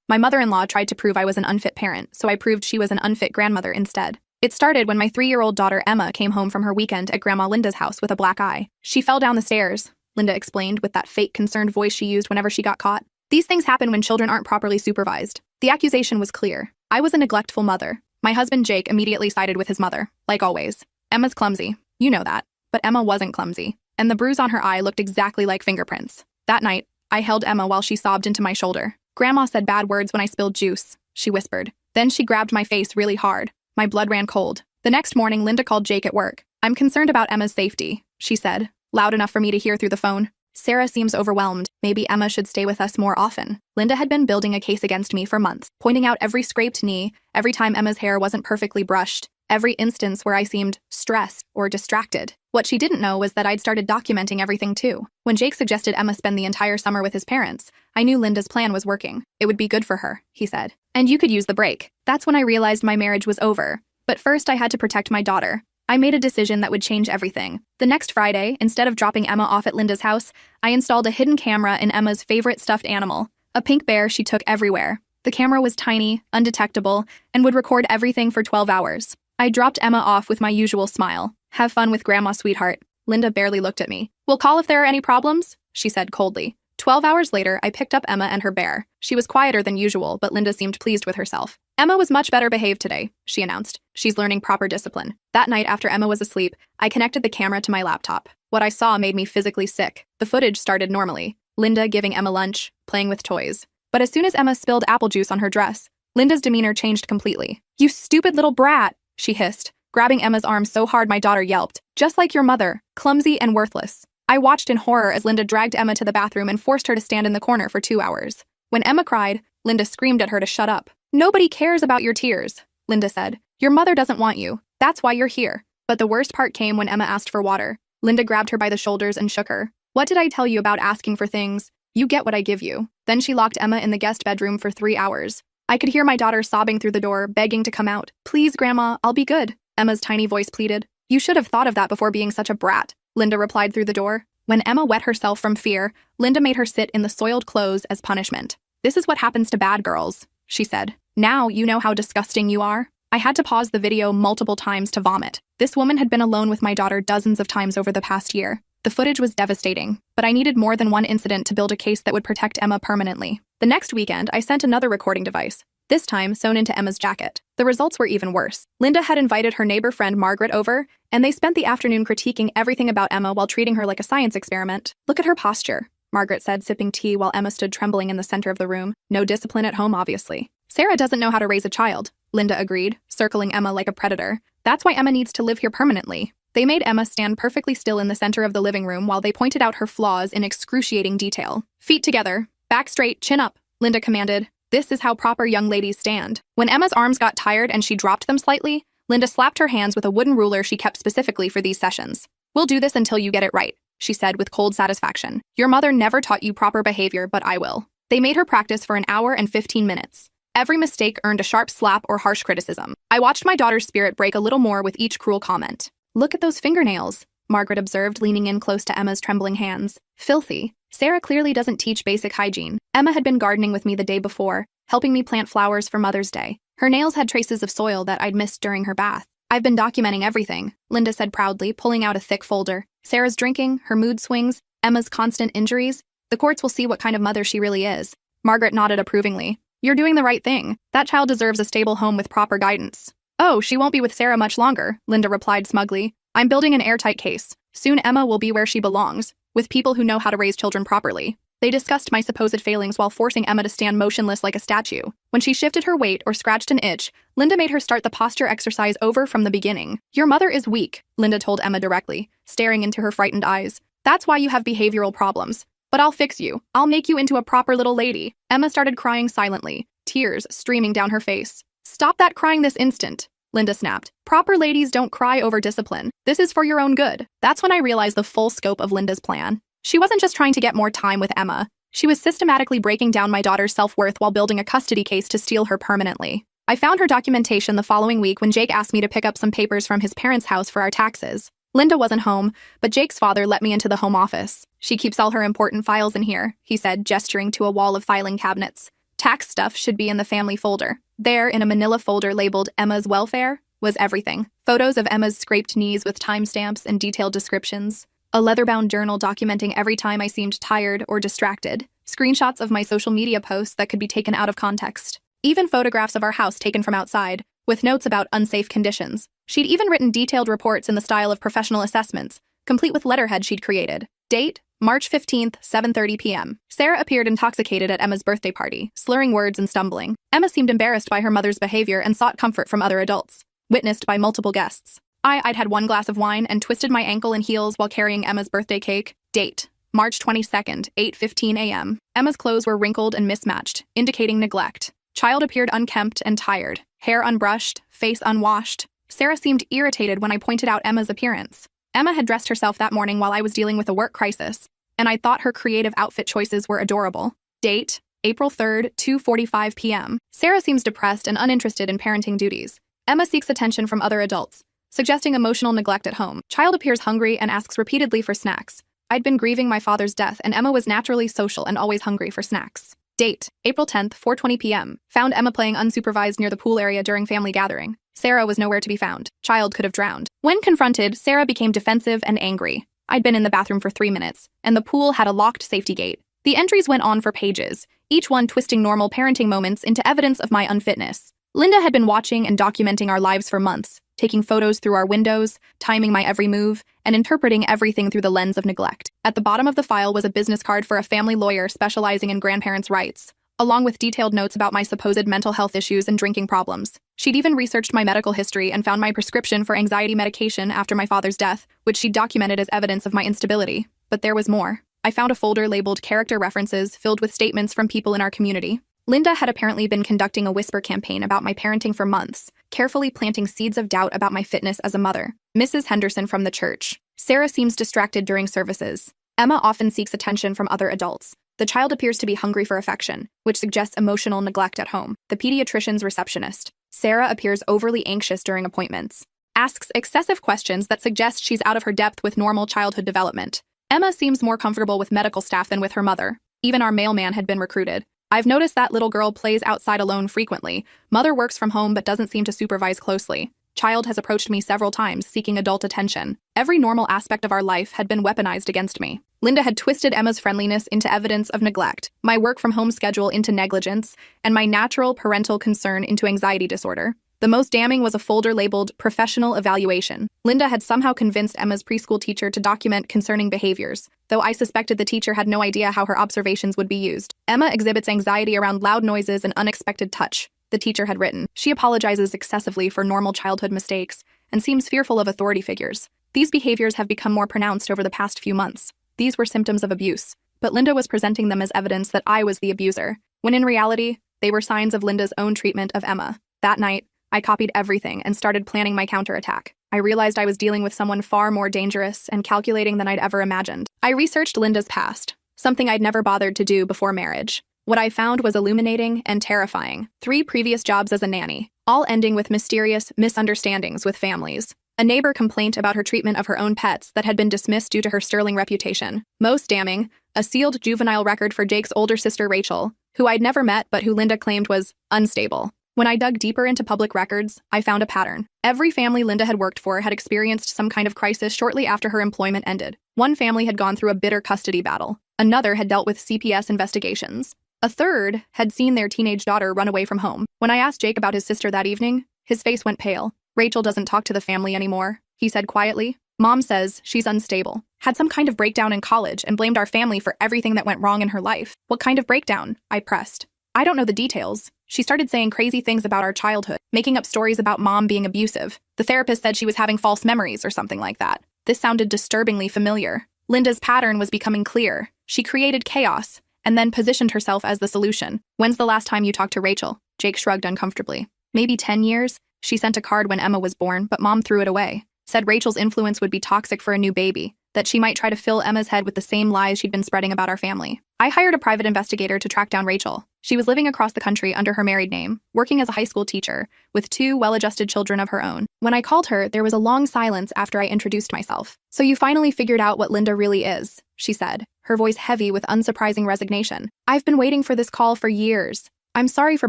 My mother-in-law tried to prove I was an unfit parent, so I proved she was an unfit grandmother instead. It started when my 3-year-old daughter Emma came home from her weekend at Grandma Linda's house with a black eye. She fell down the stairs, Linda explained with that fake concerned voice she used whenever she got caught. These things happen when children aren't properly supervised. The accusation was clear. I was a neglectful mother. My husband Jake immediately sided with his mother, like always. Emma's clumsy. You know that. But Emma wasn't clumsy. And the bruise on her eye looked exactly like fingerprints. That night, I held Emma while she sobbed into my shoulder. Grandma said bad words when I spilled juice, she whispered. Then she grabbed my face really hard. My blood ran cold. The next morning, Linda called Jake at work. I'm concerned about Emma's safety, she said, loud enough for me to hear through the phone. Sarah seems overwhelmed. Maybe Emma should stay with us more often. Linda had been building a case against me for months, pointing out every scraped knee, every time Emma's hair wasn't perfectly brushed, every instance where I seemed stressed or distracted. What she didn't know was that I'd started documenting everything too. When Jake suggested Emma spend the entire summer with his parents, I knew Linda's plan was working. It would be good for her, he said. And you could use the break. That's when I realized my marriage was over. But first I had to protect my daughter. I made a decision that would change everything. The next Friday, instead of dropping Emma off at Linda's house, I installed a hidden camera in Emma's favorite stuffed animal, a pink bear she took everywhere. The camera was tiny, undetectable, and would record everything for 12 hours. I dropped Emma off with my usual smile. Have fun with Grandma, sweetheart. Linda barely looked at me. We'll call if there are any problems, she said coldly. 12 hours later, I picked up Emma and her bear. She was quieter than usual, but Linda seemed pleased with herself. Emma was much better behaved today, she announced. She's learning proper discipline. That night, after Emma was asleep, I connected the camera to my laptop. What I saw made me physically sick. The footage started normally. Linda giving Emma lunch, playing with toys. But as soon as Emma spilled apple juice on her dress, Linda's demeanor changed completely. You stupid little brat, she hissed, grabbing Emma's arm so hard my daughter yelped. Just like your mother, clumsy and worthless. I watched in horror as Linda dragged Emma to the bathroom and forced her to stand in the corner for 2 hours. When Emma cried, Linda screamed at her to shut up. Nobody cares about your tears, Linda said. Your mother doesn't want you. That's why you're here. But the worst part came when Emma asked for water. Linda grabbed her by the shoulders and shook her. What did I tell you about asking for things? You get what I give you. Then she locked Emma in the guest bedroom for 3 hours. I could hear my daughter sobbing through the door, begging to come out. Please, Grandma, I'll be good. Emma's tiny voice pleaded. You should have thought of that before being such a brat, Linda replied through the door. When Emma wet herself from fear, Linda made her sit in the soiled clothes as punishment. This is what happens to bad girls, she said. Now you know how disgusting you are. I had to pause the video multiple times to vomit. This woman had been alone with my daughter dozens of times over the past year. The footage was devastating, but I needed more than one incident to build a case that would protect Emma permanently. The next weekend, I sent another recording device, this time sewn into Emma's jacket. The results were even worse. Linda had invited her neighbor friend Margaret over, and they spent the afternoon critiquing everything about Emma while treating her like a science experiment. Look at her posture, Margaret said, sipping tea while Emma stood trembling in the center of the room. No discipline at home, obviously. Sarah doesn't know how to raise a child, Linda agreed, circling Emma like a predator. That's why Emma needs to live here permanently. They made Emma stand perfectly still in the center of the living room while they pointed out her flaws in excruciating detail. Feet together, back straight, chin up, Linda commanded. This is how proper young ladies stand. When Emma's arms got tired and she dropped them slightly, Linda slapped her hands with a wooden ruler she kept specifically for these sessions. We'll do this until you get it right, she said with cold satisfaction. Your mother never taught you proper behavior, but I will. They made her practice for 1 hour and 15 minutes. Every mistake earned a sharp slap or harsh criticism. I watched my daughter's spirit break a little more with each cruel comment. Look at those fingernails, Margaret observed, leaning in close to Emma's trembling hands. Filthy. Sarah clearly doesn't teach basic hygiene. Emma had been gardening with me the day before, helping me plant flowers for Mother's Day. Her nails had traces of soil that I'd missed during her bath. I've been documenting everything, Linda said proudly, pulling out a thick folder. Sarah's drinking, her mood swings, Emma's constant injuries. The courts will see what kind of mother she really is. Margaret nodded approvingly. You're doing the right thing. That child deserves a stable home with proper guidance. Oh, she won't be with Sarah much longer, Linda replied smugly. I'm building an airtight case. Soon Emma will be where she belongs, with people who know how to raise children properly. They discussed my supposed failings while forcing Emma to stand motionless like a statue. When she shifted her weight or scratched an itch, Linda made her start the posture exercise over from the beginning. Your mother is weak, Linda told Emma directly, staring into her frightened eyes. That's why you have behavioral problems. But I'll fix you. I'll make you into a proper little lady. Emma started crying silently, tears streaming down her face. Stop that crying this instant, Linda snapped. Proper ladies don't cry over discipline. This is for your own good. That's when I realized the full scope of Linda's plan. She wasn't just trying to get more time with Emma. She was systematically breaking down my daughter's self-worth while building a custody case to steal her permanently. I found her documentation the following week when Jake asked me to pick up some papers from his parents' house for our taxes. Linda wasn't home, but Jake's father let me into the home office. She keeps all her important files in here, he said, gesturing to a wall of filing cabinets. Tax stuff should be in the family folder. There, in a manila folder labeled Emma's Welfare, was everything. Photos of Emma's scraped knees with timestamps and detailed descriptions. A leather-bound journal documenting every time I seemed tired or distracted. Screenshots of my social media posts that could be taken out of context. Even photographs of our house taken from outside, with notes about unsafe conditions. She'd even written detailed reports in the style of professional assessments, complete with letterhead she'd created. Date, March 15th, 7:30 p.m. Sarah appeared intoxicated at Emma's birthday party, slurring words and stumbling. Emma seemed embarrassed by her mother's behavior and sought comfort from other adults, witnessed by multiple guests. I'd had one glass of wine and twisted my ankle and heels while carrying Emma's birthday cake. Date, March 22nd, 8:15 a.m. Emma's clothes were wrinkled and mismatched, indicating neglect. Child appeared unkempt and tired, hair unbrushed, face unwashed. Sarah seemed irritated when I pointed out Emma's appearance. Emma had dressed herself that morning while I was dealing with a work crisis, and I thought her creative outfit choices were adorable. Date, April 3rd, 2:45 p.m. Sarah seems depressed and uninterested in parenting duties. Emma seeks attention from other adults, suggesting emotional neglect at home. Child appears hungry and asks repeatedly for snacks. I'd been grieving my father's death, and Emma was naturally social and always hungry for snacks. Date, April 10th, 4:20 p.m. Found Emma playing unsupervised near the pool area during family gathering. Sarah was nowhere to be found. Child could have drowned. When confronted, Sarah became defensive and angry. I'd been in the bathroom for 3 minutes, and the pool had a locked safety gate. The entries went on for pages, each one twisting normal parenting moments into evidence of my unfitness. Linda had been watching and documenting our lives for months, taking photos through our windows, timing my every move, and interpreting everything through the lens of neglect. At the bottom of the file was a business card for a family lawyer specializing in grandparents' rights, along with detailed notes about my supposed mental health issues and drinking problems. She'd even researched my medical history and found my prescription for anxiety medication after my father's death, which she documented as evidence of my instability. But there was more. I found a folder labeled Character References filled with statements from people in our community. Linda had apparently been conducting a whisper campaign about my parenting for months, carefully planting seeds of doubt about my fitness as a mother. Mrs. Henderson from the church. Sarah seems distracted during services. Emma often seeks attention from other adults. The child appears to be hungry for affection, which suggests emotional neglect at home. The pediatrician's receptionist. Sarah appears overly anxious during appointments. Asks excessive questions that suggest she's out of her depth with normal childhood development. Emma seems more comfortable with medical staff than with her mother. Even our mailman had been recruited. I've noticed that little girl plays outside alone frequently. Mother works from home but doesn't seem to supervise closely. Child has approached me several times seeking adult attention. Every normal aspect of our life had been weaponized against me. Linda had twisted Emma's friendliness into evidence of neglect, my work from home schedule into negligence, and my natural parental concern into anxiety disorder. The most damning was a folder labeled Professional Evaluation. Linda had somehow convinced Emma's preschool teacher to document concerning behaviors, though I suspected the teacher had no idea how her observations would be used. Emma exhibits anxiety around loud noises and unexpected touch, the teacher had written. She apologizes excessively for normal childhood mistakes and seems fearful of authority figures. These behaviors have become more pronounced over the past few months. These were symptoms of abuse, but Linda was presenting them as evidence that I was the abuser, when in reality, they were signs of Linda's own treatment of Emma. That night, I copied everything and started planning my counterattack. I realized I was dealing with someone far more dangerous and calculating than I'd ever imagined. I researched Linda's past, something I'd never bothered to do before marriage. What I found was illuminating and terrifying. 3 previous jobs as a nanny, all ending with mysterious misunderstandings with families. A neighbor complaint about her treatment of her own pets that had been dismissed due to her sterling reputation. Most damning, a sealed juvenile record for Jake's older sister Rachel, who I'd never met but who Linda claimed was unstable. When I dug deeper into public records, I found a pattern. Every family Linda had worked for had experienced some kind of crisis shortly after her employment ended. One family had gone through a bitter custody battle. Another had dealt with CPS investigations. A third had seen their teenage daughter run away from home. When I asked Jake about his sister that evening, his face went pale. Rachel doesn't talk to the family anymore, he said quietly. Mom says she's unstable, had some kind of breakdown in college and blamed our family for everything that went wrong in her life. What kind of breakdown? I pressed. I don't know the details. She started saying crazy things about our childhood, making up stories about Mom being abusive. The therapist said she was having false memories or something like that. This sounded disturbingly familiar. Linda's pattern was becoming clear. She created chaos and then positioned herself as the solution. When's the last time you talked to Rachel? Jake shrugged uncomfortably. Maybe 10 years? She sent a card when Emma was born, but Mom threw it away. Said Rachel's influence would be toxic for a new baby, that she might try to fill Emma's head with the same lies she'd been spreading about our family. I hired a private investigator to track down Rachel. She was living across the country under her married name, working as a high school teacher, with 2 well-adjusted children of her own. When I called her, there was a long silence after I introduced myself. So you finally figured out what Linda really is, she said, her voice heavy with unsurprising resignation. I've been waiting for this call for years. I'm sorry for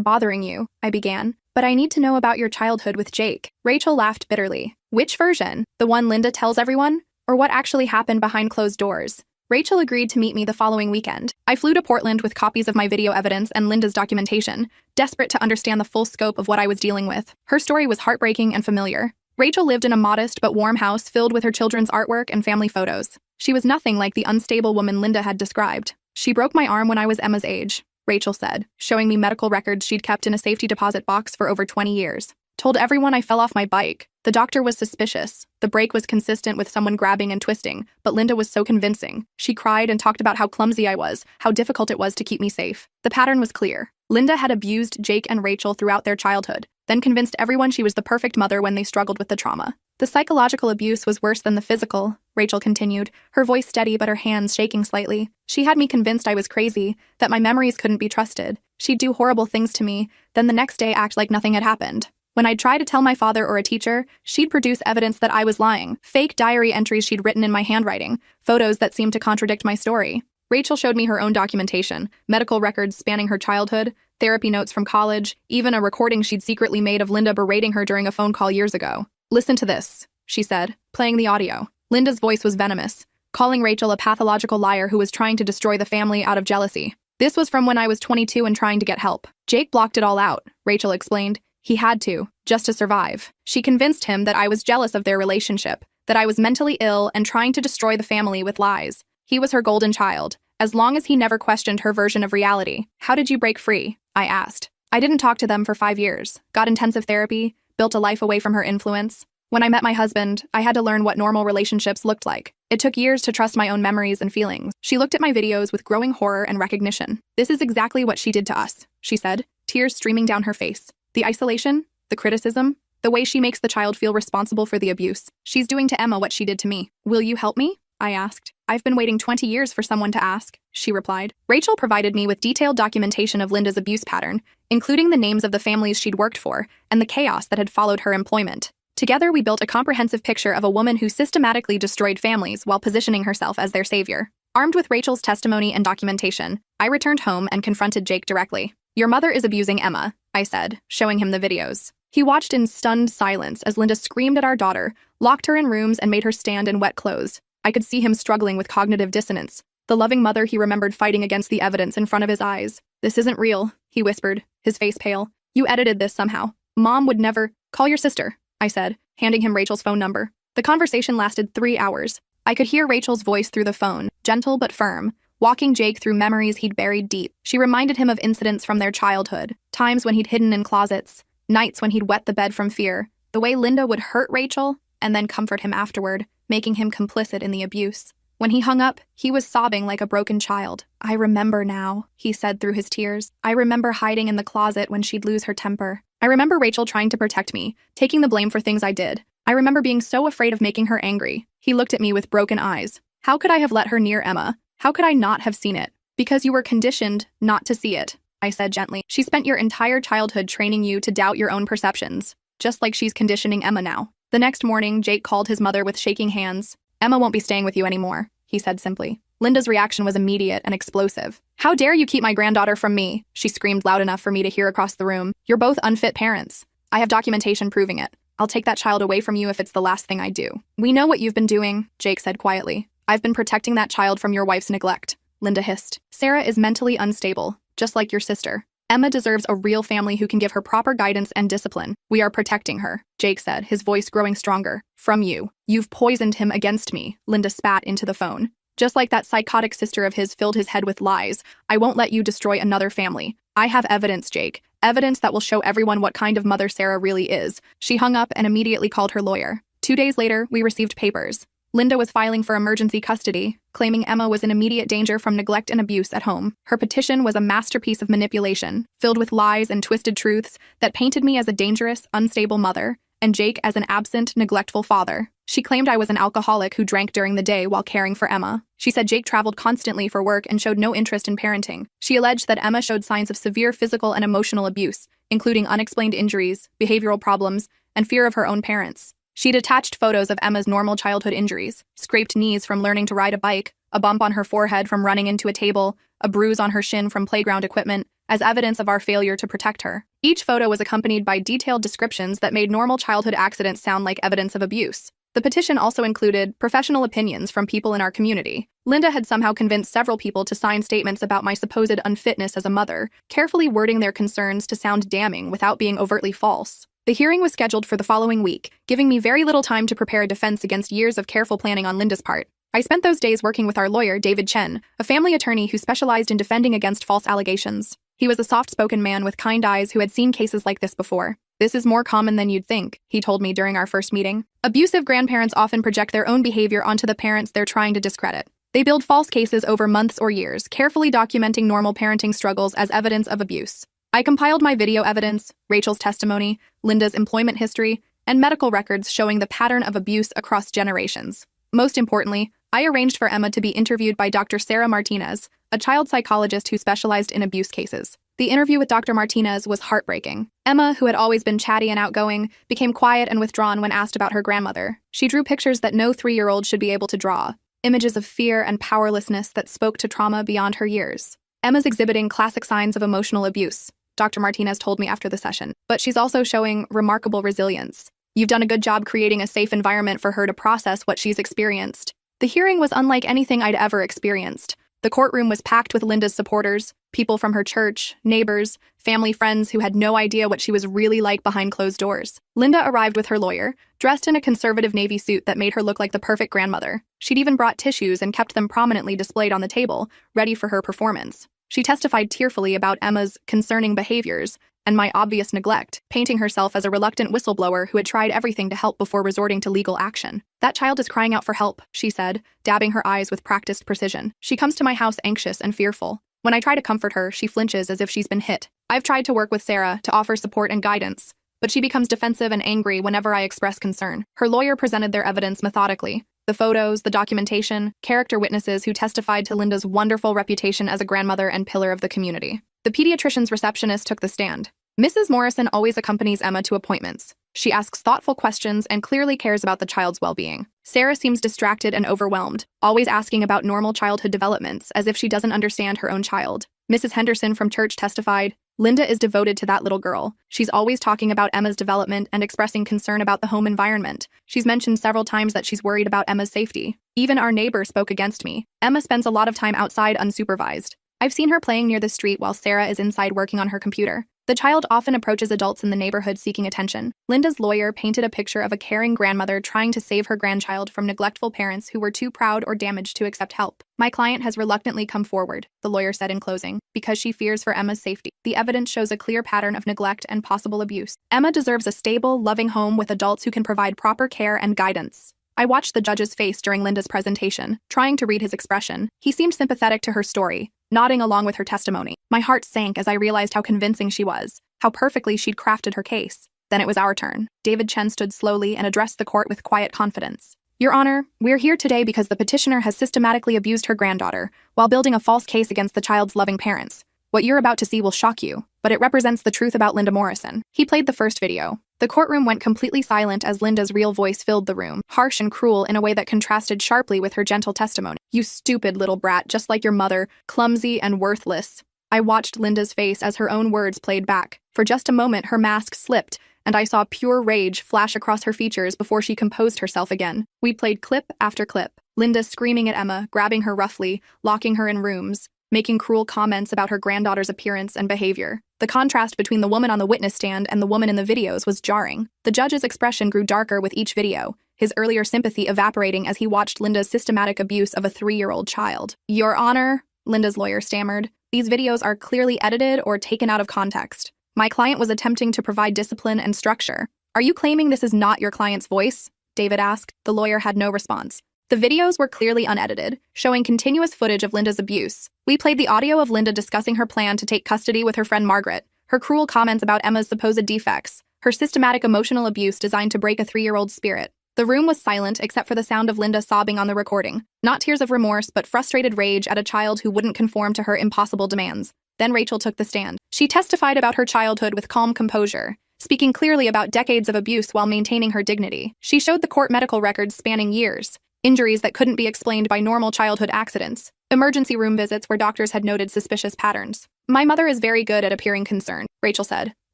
bothering you, I began, but I need to know about your childhood with Jake. Rachel laughed bitterly. Which version? The one Linda tells everyone? Or what actually happened behind closed doors? Rachel agreed to meet me the following weekend. I flew to Portland with copies of my video evidence and Linda's documentation, desperate to understand the full scope of what I was dealing with. Her story was heartbreaking and familiar. Rachel lived in a modest but warm house filled with her children's artwork and family photos. She was nothing like the unstable woman Linda had described. She broke my arm when I was Emma's age, Rachel said, showing me medical records she'd kept in a safety deposit box for over 20 years. Told everyone I fell off my bike. The doctor was suspicious. The break was consistent with someone grabbing and twisting, but Linda was so convincing. She cried and talked about how clumsy I was, how difficult it was to keep me safe. The pattern was clear. Linda had abused Jake and Rachel throughout their childhood, then convinced everyone she was the perfect mother when they struggled with the trauma. The psychological abuse was worse than the physical, Rachel continued, her voice steady but her hands shaking slightly. She had me convinced I was crazy, that my memories couldn't be trusted. She'd do horrible things to me, then the next day act like nothing had happened. When I'd try to tell my father or a teacher, she'd produce evidence that I was lying, fake diary entries she'd written in my handwriting, photos that seemed to contradict my story. Rachel showed me her own documentation, medical records spanning her childhood, therapy notes from college, even a recording she'd secretly made of Linda berating her during a phone call years ago. Listen to this, she said, playing the audio. Linda's voice was venomous, calling Rachel a pathological liar who was trying to destroy the family out of jealousy. This was from when I was 22 and trying to get help. Jake blocked it all out, Rachel explained. He had to, just to survive. She convinced him that I was jealous of their relationship, that I was mentally ill and trying to destroy the family with lies. He was her golden child, as long as he never questioned her version of reality. How did you break free? I asked. I didn't talk to them for 5 years, got intensive therapy, built a life away from her influence. When I met my husband, I had to learn what normal relationships looked like. It took years to trust my own memories and feelings. She looked at my videos with growing horror and recognition. This is exactly what she did to us, she said, tears streaming down her face. The isolation, the criticism, the way she makes the child feel responsible for the abuse. She's doing to Emma what she did to me. Will you help me? I asked. I've been waiting 20 years for someone to ask, she replied. Rachel provided me with detailed documentation of Linda's abuse pattern, including the names of the families she'd worked for and the chaos that had followed her employment. Together, we built a comprehensive picture of a woman who systematically destroyed families while positioning herself as their savior. Armed with Rachel's testimony and documentation, I returned home and confronted Jake directly. Your mother is abusing Emma, I said, showing him the videos. He watched in stunned silence as Linda screamed at our daughter, locked her in rooms, and made her stand in wet clothes. I could see him struggling with cognitive dissonance. The loving mother he remembered fighting against the evidence in front of his eyes. This isn't real, he whispered, his face pale. You edited this somehow. Mom would never. Call your sister, I said, handing him Rachel's phone number. The conversation lasted 3 hours. I could hear Rachel's voice through the phone, gentle but firm, walking Jake through memories he'd buried deep. She reminded him of incidents from their childhood, times when he'd hidden in closets, nights when he'd wet the bed from fear, the way Linda would hurt Rachel and then comfort him afterward, making him complicit in the abuse. When he hung up, he was sobbing like a broken child. I remember now, he said through his tears. I remember hiding in the closet when she'd lose her temper. I remember Rachel trying to protect me, taking the blame for things I did. I remember being so afraid of making her angry. He looked at me with broken eyes. How could I have let her near Emma? How could I not have seen it? Because you were conditioned not to see it, I said gently. She spent your entire childhood training you to doubt your own perceptions, just like she's conditioning Emma now. The next morning, Jake called his mother with shaking hands. Emma won't be staying with you anymore, he said simply. Linda's reaction was immediate and explosive. How dare you keep my granddaughter from me? She screamed loud enough for me to hear across the room. You're both unfit parents. I have documentation proving it. I'll take that child away from you if it's the last thing I do. We know what you've been doing, Jake said quietly. I've been protecting that child from your wife's neglect, Linda hissed. Sarah is mentally unstable, just like your sister. Emma deserves a real family who can give her proper guidance and discipline. We are protecting her, Jake said, his voice growing stronger. From you. You've poisoned him against me, Linda spat into the phone. Just like that psychotic sister of his filled his head with lies, I won't let you destroy another family. I have evidence, Jake. Evidence that will show everyone what kind of mother Sarah really is. She hung up and immediately called her lawyer. 2 days later, we received papers. Linda was filing for emergency custody, claiming Emma was in immediate danger from neglect and abuse at home. Her petition was a masterpiece of manipulation, filled with lies and twisted truths that painted me as a dangerous, unstable mother, and Jake as an absent, neglectful father. She claimed I was an alcoholic who drank during the day while caring for Emma. She said Jake traveled constantly for work and showed no interest in parenting. She alleged that Emma showed signs of severe physical and emotional abuse, including unexplained injuries, behavioral problems, and fear of her own parents. She'd attached photos of Emma's normal childhood injuries, scraped knees from learning to ride a bike, a bump on her forehead from running into a table, a bruise on her shin from playground equipment, as evidence of our failure to protect her. Each photo was accompanied by detailed descriptions that made normal childhood accidents sound like evidence of abuse. The petition also included professional opinions from people in our community. Linda had somehow convinced several people to sign statements about my supposed unfitness as a mother, carefully wording their concerns to sound damning without being overtly false. The hearing was scheduled for the following week, giving me very little time to prepare a defense against years of careful planning on Linda's part. I spent those days working with our lawyer, David Chen, a family attorney who specialized in defending against false allegations. He was a soft-spoken man with kind eyes who had seen cases like this before. "This is more common than you'd think," he told me during our first meeting. Abusive grandparents often project their own behavior onto the parents they're trying to discredit. They build false cases over months or years, carefully documenting normal parenting struggles as evidence of abuse. I compiled my video evidence, Rachel's testimony, Linda's employment history, and medical records showing the pattern of abuse across generations. Most importantly, I arranged for Emma to be interviewed by Dr. Sarah Martinez, a child psychologist who specialized in abuse cases. The interview with Dr. Martinez was heartbreaking. Emma, who had always been chatty and outgoing, became quiet and withdrawn when asked about her grandmother. She drew pictures that no 3-year-old should be able to draw, images of fear and powerlessness that spoke to trauma beyond her years. Emma's exhibiting classic signs of emotional abuse, Dr. Martinez told me after the session, but she's also showing remarkable resilience. "You've done a good job creating a safe environment for her to process what she's experienced." The hearing was unlike anything I'd ever experienced. The courtroom was packed with Linda's supporters, people from her church, neighbors, family friends who had no idea what she was really like behind closed doors. Linda arrived with her lawyer, dressed in a conservative navy suit that made her look like the perfect grandmother. She'd even brought tissues and kept them prominently displayed on the table, ready for her performance. She testified tearfully about Emma's concerning behaviors and my obvious neglect, painting herself as a reluctant whistleblower who had tried everything to help before resorting to legal action. "That child is crying out for help," she said, dabbing her eyes with practiced precision. "She comes to my house anxious and fearful. When I try to comfort her, she flinches as if she's been hit. I've tried to work with Sarah to offer support and guidance, but she becomes defensive and angry whenever I express concern." Her lawyer presented their evidence methodically. The photos, the documentation, character witnesses who testified to Linda's wonderful reputation as a grandmother and pillar of the community. The pediatrician's receptionist took the stand. "Mrs. Morrison always accompanies Emma to appointments. She asks thoughtful questions and clearly cares about the child's well-being. Sarah seems distracted and overwhelmed, always asking about normal childhood developments as if she doesn't understand her own child." Mrs. Henderson from church testified, "Linda is devoted to that little girl. She's always talking about Emma's development and expressing concern about the home environment. She's mentioned several times that she's worried about Emma's safety. Even our neighbor spoke against me. Emma spends a lot of time outside unsupervised. I've seen her playing near the street while Sarah is inside working on her computer. The child often approaches adults in the neighborhood seeking attention." Linda's lawyer painted a picture of a caring grandmother trying to save her grandchild from neglectful parents who were too proud or damaged to accept help. "My client has reluctantly come forward," the lawyer said in closing, "because she fears for Emma's safety. The evidence shows a clear pattern of neglect and possible abuse. Emma deserves a stable, loving home with adults who can provide proper care and guidance." I watched the judge's face during Linda's presentation, trying to read his expression. He seemed sympathetic to her story, nodding along with her testimony. My heart sank as I realized how convincing she was, how perfectly she'd crafted her case. Then it was our turn. David Chen stood slowly and addressed the court with quiet confidence. "Your Honor, we're here today because the petitioner has systematically abused her granddaughter while building a false case against the child's loving parents. What you're about to see will shock you, but it represents the truth about Linda Morrison." He played the first video. The courtroom went completely silent as Linda's real voice filled the room, harsh and cruel in a way that contrasted sharply with her gentle testimony. "You stupid little brat, just like your mother, clumsy and worthless." I watched Linda's face as her own words played back. For just a moment, her mask slipped, and I saw pure rage flash across her features before she composed herself again. We played clip after clip. Linda screaming at Emma, grabbing her roughly, locking her in rooms, making cruel comments about her granddaughter's appearance and behavior. The contrast between the woman on the witness stand and the woman in the videos was jarring. The judge's expression grew darker with each video, his earlier sympathy evaporating as he watched Linda's systematic abuse of a 3-year-old child. "Your Honor," Linda's lawyer stammered, "these videos are clearly edited or taken out of context. My client was attempting to provide discipline and structure." "Are you claiming this is not your client's voice?" David asked. The lawyer had no response. The videos were clearly unedited, showing continuous footage of Linda's abuse. We played the audio of Linda discussing her plan to take custody with her friend Margaret, her cruel comments about Emma's supposed defects, her systematic emotional abuse designed to break a 3-year-old's spirit. The room was silent except for the sound of Linda sobbing on the recording. Not tears of remorse, but frustrated rage at a child who wouldn't conform to her impossible demands. Then Rachel took the stand. She testified about her childhood with calm composure, speaking clearly about decades of abuse while maintaining her dignity. She showed the court medical records spanning years, injuries that couldn't be explained by normal childhood accidents, emergency room visits where doctors had noted suspicious patterns. My mother is very good at appearing concerned, Rachel said,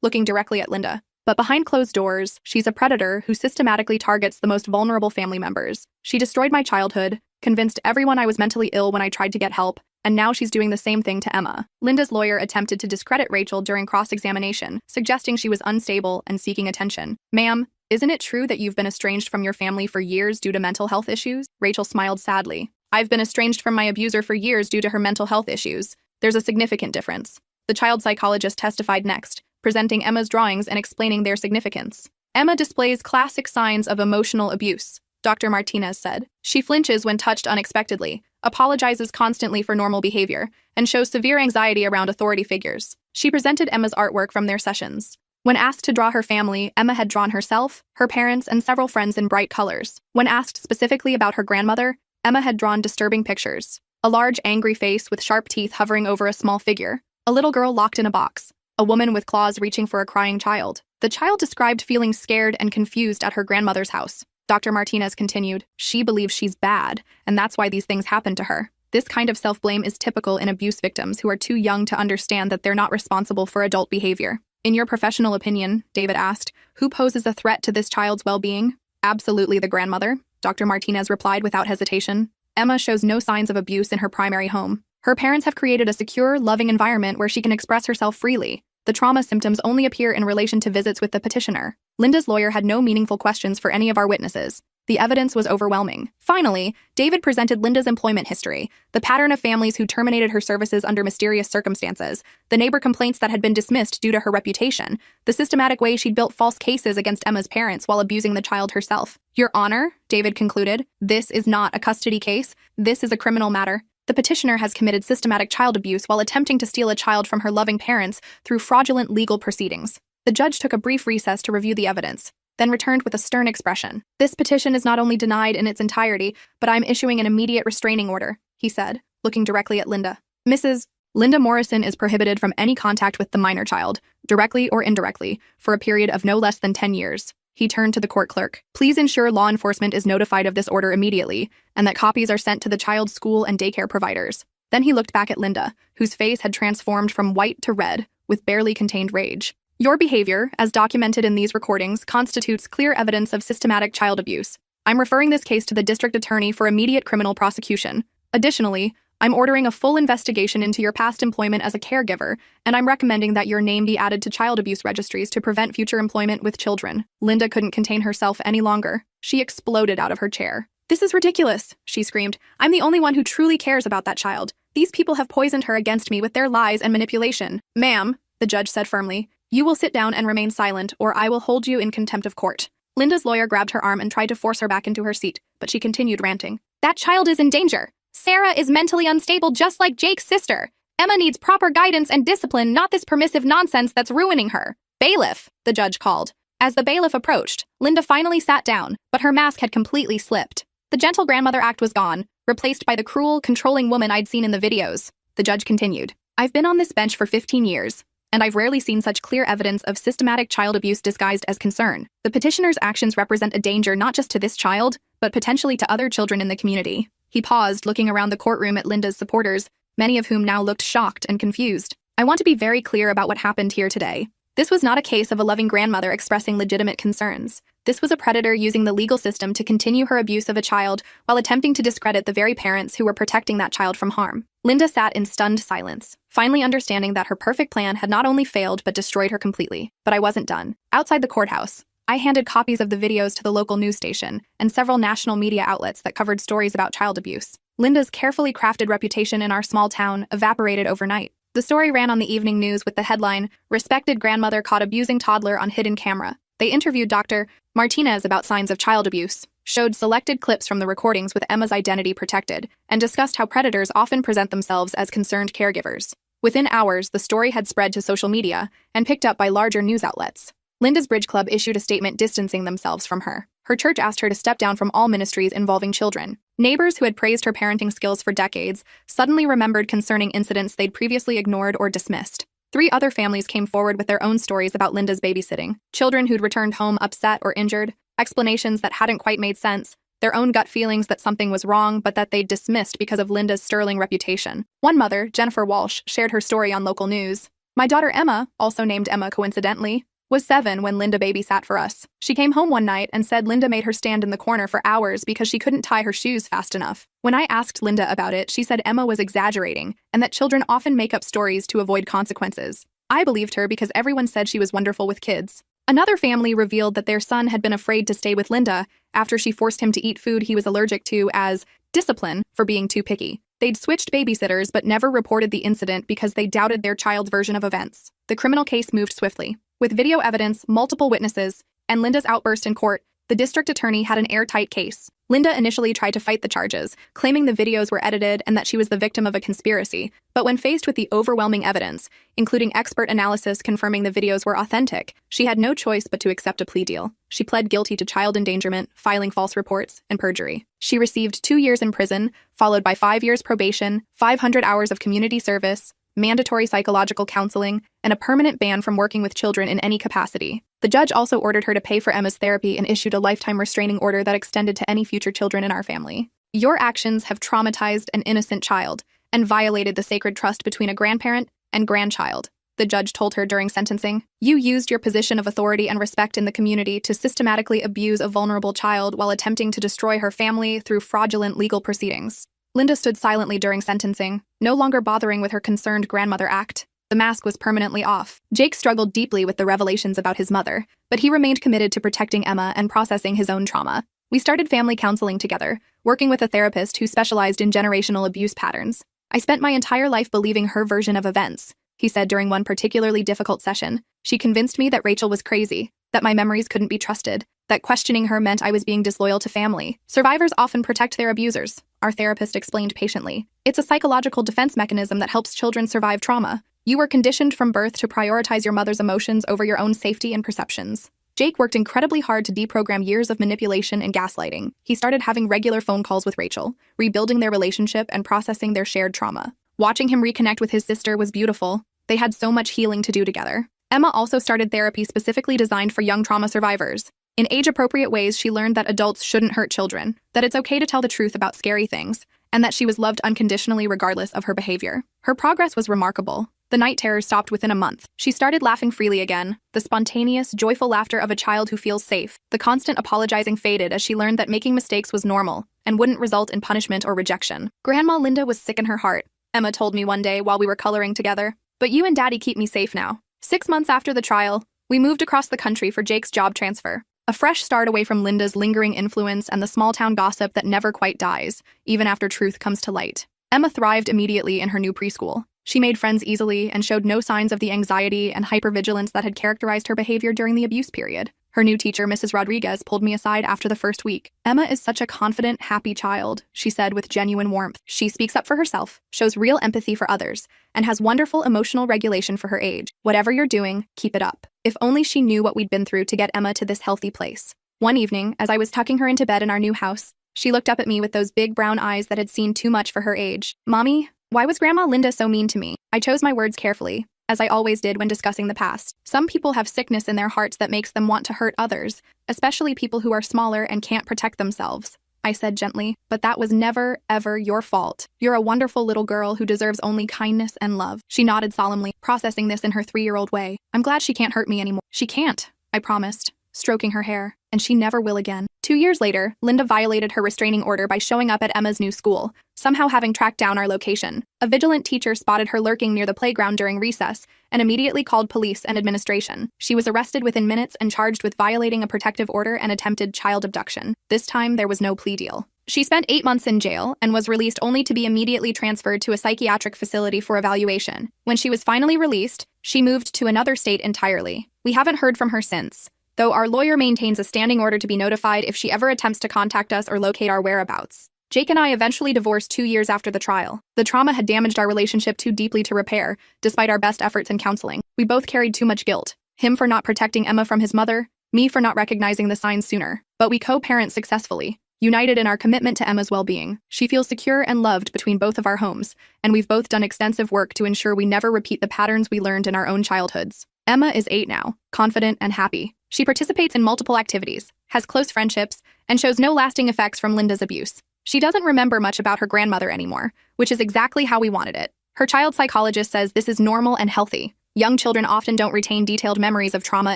looking directly at Linda. But behind closed doors, she's a predator who systematically targets the most vulnerable family members. She destroyed my childhood, convinced everyone I was mentally ill when I tried to get help, and now she's doing the same thing to Emma. Linda's lawyer attempted to discredit Rachel during cross-examination, suggesting she was unstable and seeking attention. Ma'am, isn't it true that you've been estranged from your family for years due to mental health issues? Rachel smiled sadly. I've been estranged from my abuser for years due to her mental health issues. There's a significant difference. The child psychologist testified next, presenting Emma's drawings and explaining their significance. Emma displays classic signs of emotional abuse, Dr. Martinez said. She flinches when touched unexpectedly, apologizes constantly for normal behavior, and shows severe anxiety around authority figures. She presented Emma's artwork from their sessions. When asked to draw her family, Emma had drawn herself, her parents, and several friends in bright colors. When asked specifically about her grandmother, Emma had drawn disturbing pictures. A large, angry face with sharp teeth hovering over a small figure. A little girl locked in a box. A woman with claws reaching for a crying child. The child described feeling scared and confused at her grandmother's house. Dr. Martinez continued, she believes she's bad, and that's why these things happen to her. This kind of self-blame is typical in abuse victims who are too young to understand that they're not responsible for adult behavior. In your professional opinion, David asked, who poses a threat to this child's well-being? Absolutely the grandmother, Dr. Martinez replied without hesitation. Emma shows no signs of abuse in her primary home. Her parents have created a secure, loving environment where she can express herself freely. The trauma symptoms only appear in relation to visits with the petitioner. Linda's lawyer had no meaningful questions for any of our witnesses. The evidence was overwhelming. Finally, David presented Linda's employment history, the pattern of families who terminated her services under mysterious circumstances, the neighbor complaints that had been dismissed due to her reputation, the systematic way she'd built false cases against Emma's parents while abusing the child herself. Your Honor, David concluded, this is not a custody case. This is a criminal matter. The petitioner has committed systematic child abuse while attempting to steal a child from her loving parents through fraudulent legal proceedings. The judge took a brief recess to review the evidence, then returned with a stern expression. This petition is not only denied in its entirety, but I'm issuing an immediate restraining order, he said, looking directly at Linda. Mrs. Linda Morrison is prohibited from any contact with the minor child, directly or indirectly, for a period of no less than 10 years. He turned to the court clerk. Please ensure law enforcement is notified of this order immediately, and that copies are sent to the child's school and daycare providers. Then he looked back at Linda, whose face had transformed from white to red, with barely contained rage. Your behavior, as documented in these recordings, constitutes clear evidence of systematic child abuse. I'm referring this case to the district attorney for immediate criminal prosecution. Additionally, I'm ordering a full investigation into your past employment as a caregiver, and I'm recommending that your name be added to child abuse registries to prevent future employment with children. Linda couldn't contain herself any longer. She exploded out of her chair. This is ridiculous, she screamed. I'm the only one who truly cares about that child. These people have poisoned her against me with their lies and manipulation. Ma'am, the judge said firmly, you will sit down and remain silent, or I will hold you in contempt of court. Linda's lawyer grabbed her arm and tried to force her back into her seat, but she continued ranting. That child is in danger. Sarah is mentally unstable just like Jake's sister. Emma needs proper guidance and discipline, not this permissive nonsense that's ruining her. Bailiff, the judge called. As the bailiff approached, Linda finally sat down, but her mask had completely slipped. The gentle grandmother act was gone, replaced by the cruel, controlling woman I'd seen in the videos. The judge continued. I've been on this bench for 15 years, and I've rarely seen such clear evidence of systematic child abuse disguised as concern. The petitioner's actions represent a danger not just to this child, but potentially to other children in the community. He paused, looking around the courtroom at Linda's supporters, many of whom now looked shocked and confused. I want to be very clear about what happened here today. This was not a case of a loving grandmother expressing legitimate concerns. This was a predator using the legal system to continue her abuse of a child while attempting to discredit the very parents who were protecting that child from harm. Linda sat in stunned silence, finally understanding that her perfect plan had not only failed but destroyed her completely. But I wasn't done. Outside the courthouse, I handed copies of the videos to the local news station and several national media outlets that covered stories about child abuse. Linda's carefully crafted reputation in our small town evaporated overnight. The story ran on the evening news with the headline, Respected Grandmother Caught Abusing Toddler on Hidden Camera. They interviewed Dr. Martinez about signs of child abuse, showed selected clips from the recordings with Emma's identity protected, and discussed how predators often present themselves as concerned caregivers. Within hours, the story had spread to social media and picked up by larger news outlets. Linda's Bridge Club issued a statement distancing themselves from her. Her church asked her to step down from all ministries involving children. Neighbors who had praised her parenting skills for decades suddenly remembered concerning incidents they'd previously ignored or dismissed. 3 other families came forward with their own stories about Linda's babysitting. Children who'd returned home upset or injured, explanations that hadn't quite made sense. their own gut feelings that something was wrong, but that they dismissed because of Linda's sterling reputation. One mother, Jennifer Walsh, shared her story on local news. "My daughter Emma, also named Emma coincidentally, was 7 when Linda babysat for us. She came home one night and said Linda made her stand in the corner for hours because she couldn't tie her shoes fast enough. When I asked Linda about it, she said Emma was exaggerating and that children often make up stories to avoid consequences. I believed her because everyone said she was wonderful with kids." Another family revealed that their son had been afraid to stay with Linda after she forced him to eat food he was allergic to as discipline for being too picky. They'd switched babysitters but never reported the incident because they doubted their child's version of events. The criminal case moved swiftly. With video evidence, multiple witnesses, and Linda's outburst in court, the district attorney had an airtight case. Linda initially tried to fight the charges, claiming the videos were edited and that she was the victim of a conspiracy. But when faced with the overwhelming evidence, including expert analysis confirming the videos were authentic, she had no choice but to accept a plea deal. She pled guilty to child endangerment, filing false reports, and perjury. She received 2 years in prison, followed by 5 years probation, 500 hours of community service, mandatory psychological counseling, and a permanent ban from working with children in any capacity. The judge also ordered her to pay for Emma's therapy and issued a lifetime restraining order that extended to any future children in our family. "Your actions have traumatized an innocent child and violated the sacred trust between a grandparent and grandchild," the judge told her during sentencing. "You used your position of authority and respect in the community to systematically abuse a vulnerable child while attempting to destroy her family through fraudulent legal proceedings." Linda stood silently during sentencing, no longer bothering with her concerned grandmother act. The mask was permanently off. Jake struggled deeply with the revelations about his mother, but he remained committed to protecting Emma and processing his own trauma. "We started family counseling together, working with a therapist who specialized in generational abuse patterns. I spent my entire life believing her version of events," he said during one particularly difficult session. "She convinced me that Rachel was crazy, that my memories couldn't be trusted, that questioning her meant I was being disloyal to family. Survivors often protect their abusers," our therapist explained patiently. "It's a psychological defense mechanism that helps children survive trauma. You were conditioned from birth to prioritize your mother's emotions over your own safety and perceptions." Jake worked incredibly hard to deprogram years of manipulation and gaslighting. He started having regular phone calls with Rachel, rebuilding their relationship and processing their shared trauma. Watching him reconnect with his sister was beautiful. They had so much healing to do together. Emma also started therapy specifically designed for young trauma survivors. In age-appropriate ways, she learned that adults shouldn't hurt children, that it's okay to tell the truth about scary things, and that she was loved unconditionally regardless of her behavior. Her progress was remarkable. The night terrors stopped within a month. She started laughing freely again, the spontaneous, joyful laughter of a child who feels safe. The constant apologizing faded as she learned that making mistakes was normal and wouldn't result in punishment or rejection. "Grandma Linda was sick in her heart," Emma told me one day while we were coloring together. "But you and Daddy keep me safe now." 6 months after the trial, we moved across the country for Jake's job transfer. A fresh start away from Linda's lingering influence and the small-town gossip that never quite dies, even after truth comes to light. Emma thrived immediately in her new preschool. She made friends easily and showed no signs of the anxiety and hypervigilance that had characterized her behavior during the abuse period. Her new teacher, Mrs. Rodriguez, pulled me aside after the first week. "Emma is such a confident, happy child," she said with genuine warmth. "She speaks up for herself, shows real empathy for others, and has wonderful emotional regulation for her age. Whatever you're doing, keep it up." If only she knew what we'd been through to get Emma to this healthy place. One evening, as I was tucking her into bed in our new house, she looked up at me with those big brown eyes that had seen too much for her age. "Mommy, why was Grandma Linda so mean to me?" I chose my words carefully, as I always did when discussing the past. "Some people have sickness in their hearts that makes them want to hurt others, especially people who are smaller and can't protect themselves," I said gently. "But that was never, ever your fault. You're a wonderful little girl who deserves only kindness and love." She nodded solemnly, processing this in her 3-year-old way. "I'm glad she can't hurt me anymore." "She can't," I promised, stroking her hair, "and she never will again." 2 years later, Linda violated her restraining order by showing up at Emma's new school, somehow having tracked down our location. A vigilant teacher spotted her lurking near the playground during recess and immediately called police and administration. She was arrested within minutes and charged with violating a protective order and attempted child abduction. This time, there was no plea deal. She spent 8 months in jail and was released only to be immediately transferred to a psychiatric facility for evaluation. When she was finally released, she moved to another state entirely. We haven't heard from her since, though our lawyer maintains a standing order to be notified if she ever attempts to contact us or locate our whereabouts. Jake and I eventually divorced 2 years after the trial. The trauma had damaged our relationship too deeply to repair, despite our best efforts in counseling. We both carried too much guilt. Him for not protecting Emma from his mother, me for not recognizing the signs sooner. But we co-parent successfully, united in our commitment to Emma's well-being. She feels secure and loved between both of our homes, and we've both done extensive work to ensure we never repeat the patterns we learned in our own childhoods. Emma is 8 now, confident and happy. She participates in multiple activities, has close friendships, and shows no lasting effects from Linda's abuse. She doesn't remember much about her grandmother anymore, which is exactly how we wanted it. Her child psychologist says this is normal and healthy. Young children often don't retain detailed memories of trauma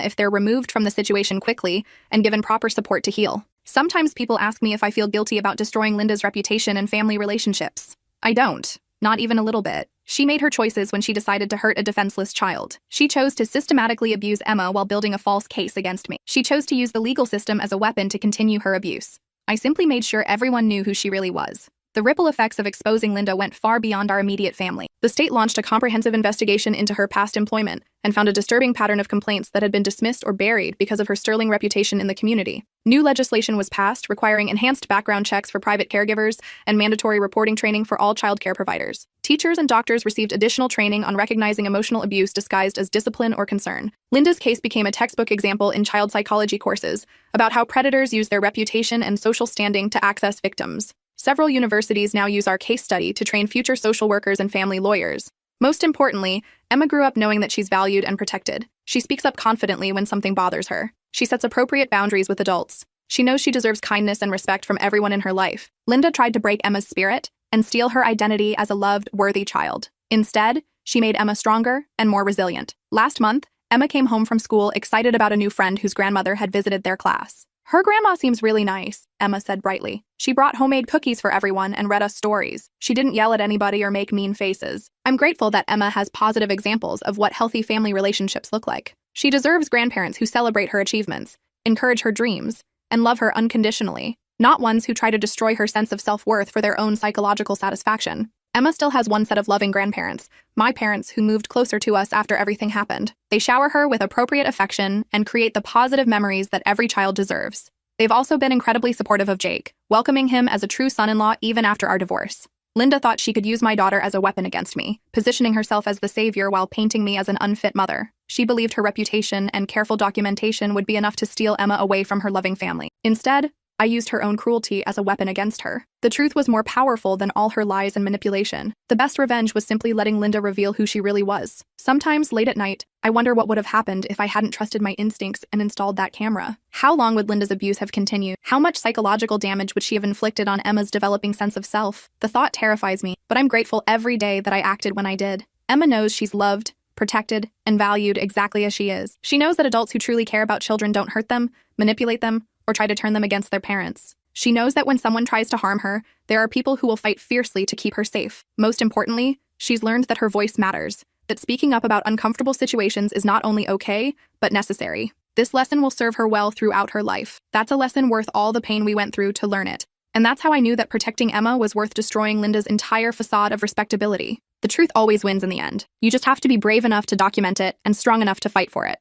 if they're removed from the situation quickly and given proper support to heal. Sometimes people ask me if I feel guilty about destroying Linda's reputation and family relationships. I don't. Not even a little bit. She made her choices when she decided to hurt a defenseless child. She chose to systematically abuse Emma while building a false case against me. She chose to use the legal system as a weapon to continue her abuse. I simply made sure everyone knew who she really was. The ripple effects of exposing Linda went far beyond our immediate family. The state launched a comprehensive investigation into her past employment and found a disturbing pattern of complaints that had been dismissed or buried because of her sterling reputation in the community. New legislation was passed requiring enhanced background checks for private caregivers and mandatory reporting training for all child care providers. Teachers and doctors received additional training on recognizing emotional abuse disguised as discipline or concern. Linda's case became a textbook example in child psychology courses about how predators use their reputation and social standing to access victims. Several universities now use our case study to train future social workers and family lawyers. Most importantly, Emma grew up knowing that she's valued and protected. She speaks up confidently when something bothers her. She sets appropriate boundaries with adults. She knows she deserves kindness and respect from everyone in her life. Linda tried to break Emma's spirit and steal her identity as a loved, worthy child. Instead, she made Emma stronger and more resilient. Last month, Emma came home from school excited about a new friend whose grandmother had visited their class. "Her grandma seems really nice," Emma said brightly. "She brought homemade cookies for everyone and read us stories. She didn't yell at anybody or make mean faces." I'm grateful that Emma has positive examples of what healthy family relationships look like. She deserves grandparents who celebrate her achievements, encourage her dreams, and love her unconditionally, not ones who try to destroy her sense of self-worth for their own psychological satisfaction. Emma still has one set of loving grandparents, my parents, who moved closer to us after everything happened. They shower her with appropriate affection and create the positive memories that every child deserves. They've also been incredibly supportive of Jake, welcoming him as a true son-in-law even after our divorce. Linda thought she could use my daughter as a weapon against me, positioning herself as the savior while painting me as an unfit mother. She believed her reputation and careful documentation would be enough to steal Emma away from her loving family. Instead, I used her own cruelty as a weapon against her. The truth was more powerful than all her lies and manipulation. The best revenge was simply letting Linda reveal who she really was. Sometimes, late at night, I wonder what would have happened if I hadn't trusted my instincts and installed that camera. How long would Linda's abuse have continued? How much psychological damage would she have inflicted on Emma's developing sense of self? The thought terrifies me, but I'm grateful every day that I acted when I did. Emma knows she's loved, protected, and valued exactly as she is. She knows that adults who truly care about children don't hurt them, manipulate them, or try to turn them against their parents. She knows that when someone tries to harm her, there are people who will fight fiercely to keep her safe. Most importantly, she's learned that her voice matters, that speaking up about uncomfortable situations is not only okay, but necessary. This lesson will serve her well throughout her life. That's a lesson worth all the pain we went through to learn it. And that's how I knew that protecting Emma was worth destroying Linda's entire facade of respectability. The truth always wins in the end. You just have to be brave enough to document it and strong enough to fight for it.